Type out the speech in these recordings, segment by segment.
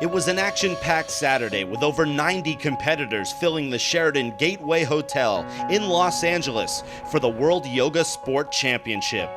It was an action-packed Saturday with over 90 competitors filling the Sheraton Gateway Hotel in Los Angeles for the World Yoga Sport Championship.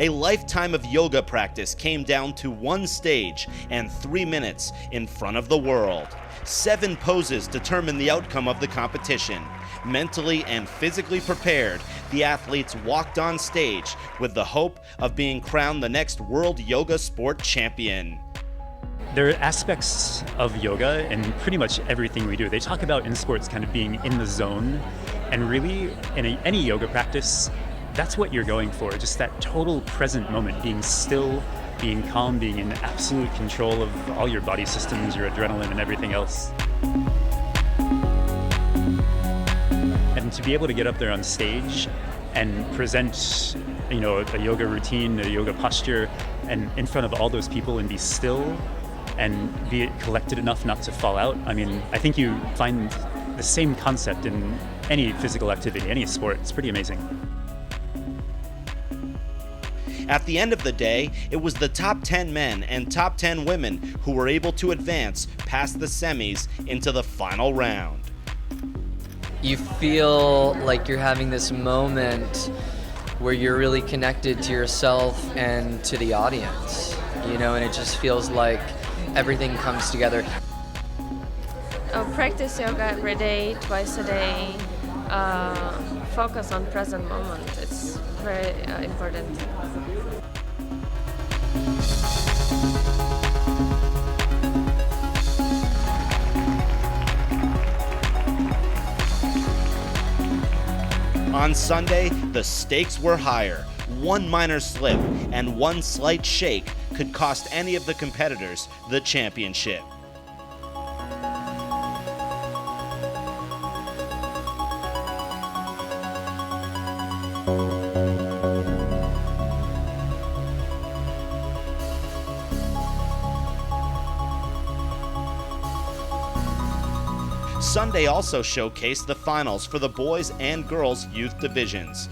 A lifetime of yoga practice came down to one stage and 3 minutes in front of the world. 7 poses determined the outcome of the competition. Mentally and physically prepared, the athletes walked on stage with the hope of being crowned the next World Yoga Sport Champion. There are aspects of yoga in pretty much everything we do. They talk about in sports kind of being in the zone, and really in any yoga practice, that's what you're going for, just that total present moment, being still, being calm, being in absolute control of all your body systems, your adrenaline and everything else. And to be able to get up there on stage and present, a yoga routine, a yoga posture, and in front of all those people and be still and be collected enough not to fall out. I mean, I think you find the same concept in any physical activity, any sport. It's pretty amazing. At the end of the day, it was the top 10 men and top 10 women who were able to advance past the semis into the final round. You feel like you're having this moment where you're really connected to yourself and to the audience, and it just feels like everything comes together. Practice yoga every day, twice a day. Focus on present moment. It's very important. On Sunday, the stakes were higher. One minor slip and one slight shake could cost any of the competitors the championship. Sunday also showcased the finals for the boys and girls youth divisions.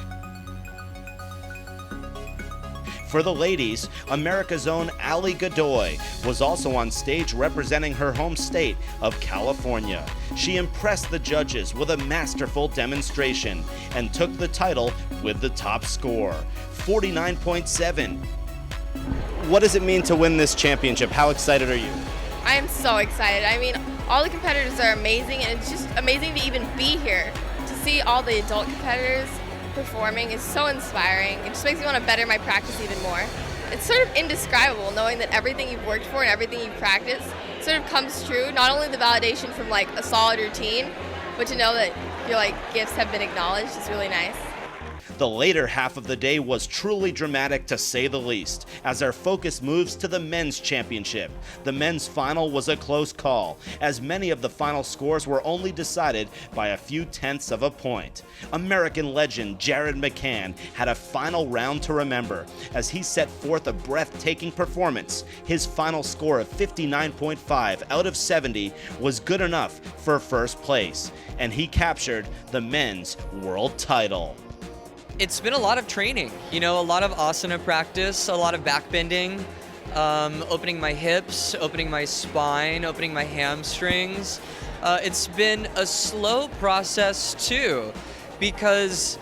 For the ladies, America's own Ali Godoy was also on stage representing her home state of California. She impressed the judges with a masterful demonstration and took the title with the top score, 49.7. What does it mean to win this championship? How excited are you? I am so excited. I mean, all the competitors are amazing, and it's just amazing to even be here. To see all the adult competitors performing is so inspiring. It just makes me want to better my practice even more. It's sort of indescribable knowing that everything you've worked for and everything you've practiced sort of comes true. Not only the validation from like a solid routine, but to know that your gifts have been acknowledged is really nice. The later half of the day was truly dramatic to say the least, as our focus moves to the men's championship. The men's final was a close call, as many of the final scores were only decided by a few tenths of a point. American legend Jared McCann had a final round to remember, as he set forth a breathtaking performance. His final score of 59.5 out of 70 was good enough for first place, and he captured the men's world title. It's been a lot of training, a lot of asana practice, a lot of backbending, opening my hips, opening my spine, opening my hamstrings. It's been a slow process too, because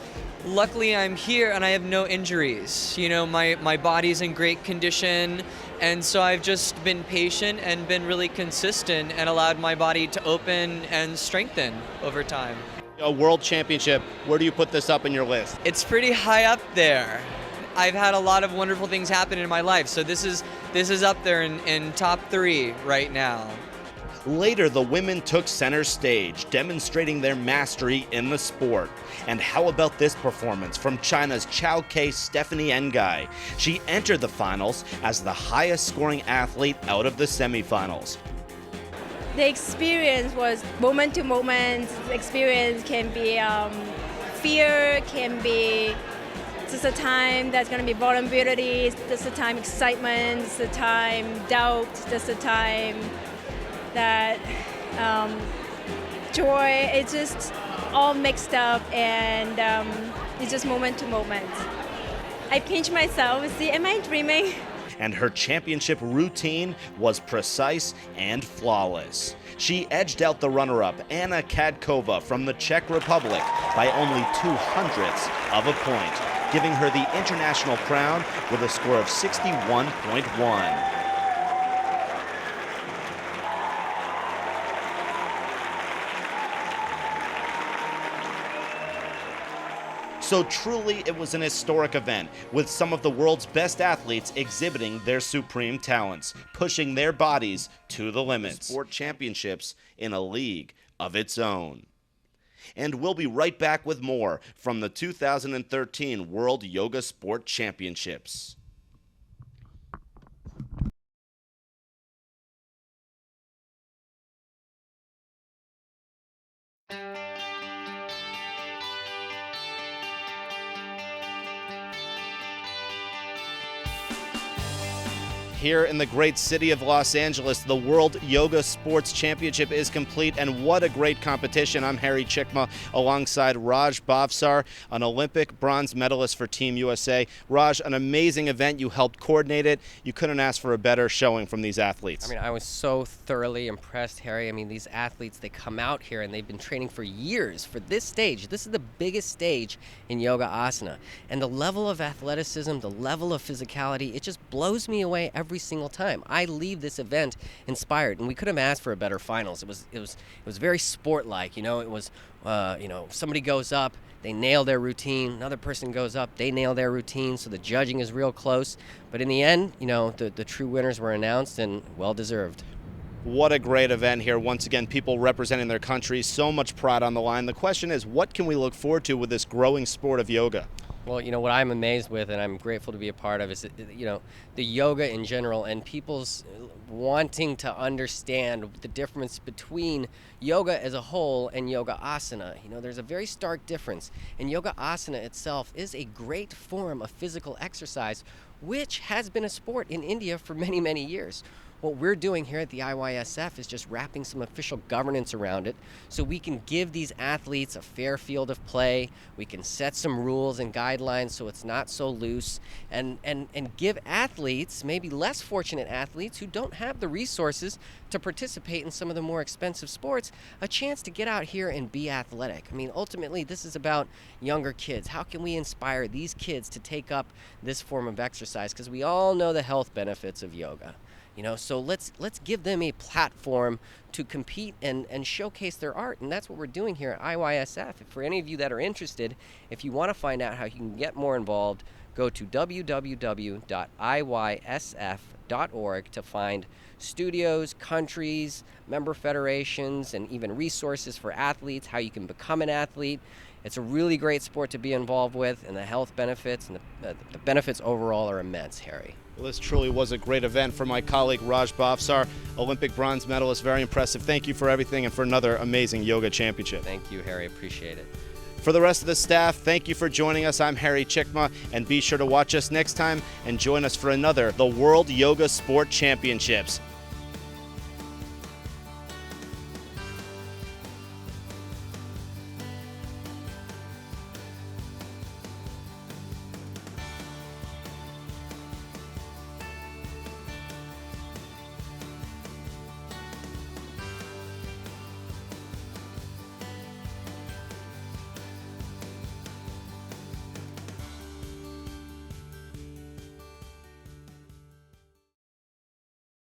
luckily I'm here and I have no injuries. My body's in great condition, and so I've just been patient and been really consistent and allowed my body to open and strengthen over time. A world championship, where do you put this up in your list? It's pretty high up there. I've had a lot of wonderful things happen in my life, so this is up there in top 3 right now. Later, the women took center stage, demonstrating their mastery in the sport. And how about this performance from China's Chao Kei Stephanie Ngai? She entered the finals as the highest scoring athlete out of the semifinals. The experience was moment to moment. The experience can be fear, can be just a time that's going to be vulnerability, just a time excitement, just a time doubt, just a time that joy. It's just all mixed up, and it's just moment to moment. I pinch myself, see, am I dreaming? And her championship routine was precise and flawless. She edged out the runner-up, Anna Kadkova from the Czech Republic, by only 0.02 of a point, giving her the international crown with a score of 61.1. So truly, it was an historic event, with some of the world's best athletes exhibiting their supreme talents, pushing their bodies to the limits. Sport championships in a league of its own. And we'll be right back with more from the 2013 World Yoga Sport Championships. Here in the great city of Los Angeles, the World Yoga Sports Championship is complete, and what a great competition. I'm Harry Chikma alongside Raj Bhavsar, an Olympic bronze medalist for Team USA. Raj, an amazing event. You helped coordinate it. You couldn't ask for a better showing from these athletes. I mean, I was so thoroughly impressed, Harry. I mean, these athletes, they come out here and they've been training for years for this stage. This is the biggest stage in yoga asana. And the level of athleticism, the level of physicality, it just blows me away every single time. I leave this event inspired, and we couldn't have asked for a better finals. It was very sport-like. You know, it was somebody goes up, they nail their routine. Another person goes up, they nail their routine. So the judging is real close. But in the end, you know, the true winners were announced, and well deserved. What a great event here. Once again, people representing their countries, so much pride on the line. The question is, what can we look forward to with this growing sport of yoga? Well, you know, what I'm amazed with and I'm grateful to be a part of is, you know, the yoga in general and people's wanting to understand the difference between yoga as a whole and yoga asana. You know, there's a very stark difference. And yoga asana itself is a great form of physical exercise, which has been a sport in India for many, many years. What we're doing here at the IYSF is just wrapping some official governance around it so we can give these athletes a fair field of play. We can set some rules and guidelines so it's not so loose, and give athletes, maybe less fortunate athletes who don't have the resources to participate in some of the more expensive sports, a chance to get out here and be athletic. I mean, ultimately, this is about younger kids. How can we inspire these kids to take up this form of exercise? Because we all know the health benefits of yoga. You know, so let's give them a platform to compete and showcase their art, and that's what we're doing here at IYSF. For any of you that are interested, if you want to find out how you can get more involved, go to www.iysf.org to find studios, countries, member federations, and even resources for athletes, how you can become an athlete. It's a really great sport to be involved with, and the health benefits and the benefits overall are immense, Harry. Well, this truly was a great event for my colleague Raj Bhavsar, Olympic bronze medalist. Very impressive. Thank you for everything and for another amazing yoga championship. Thank you, Harry. Appreciate it. For the rest of the staff, thank you for joining us. I'm Harry Chikma, and be sure to watch us next time and join us for another The World Yoga Sport Championships.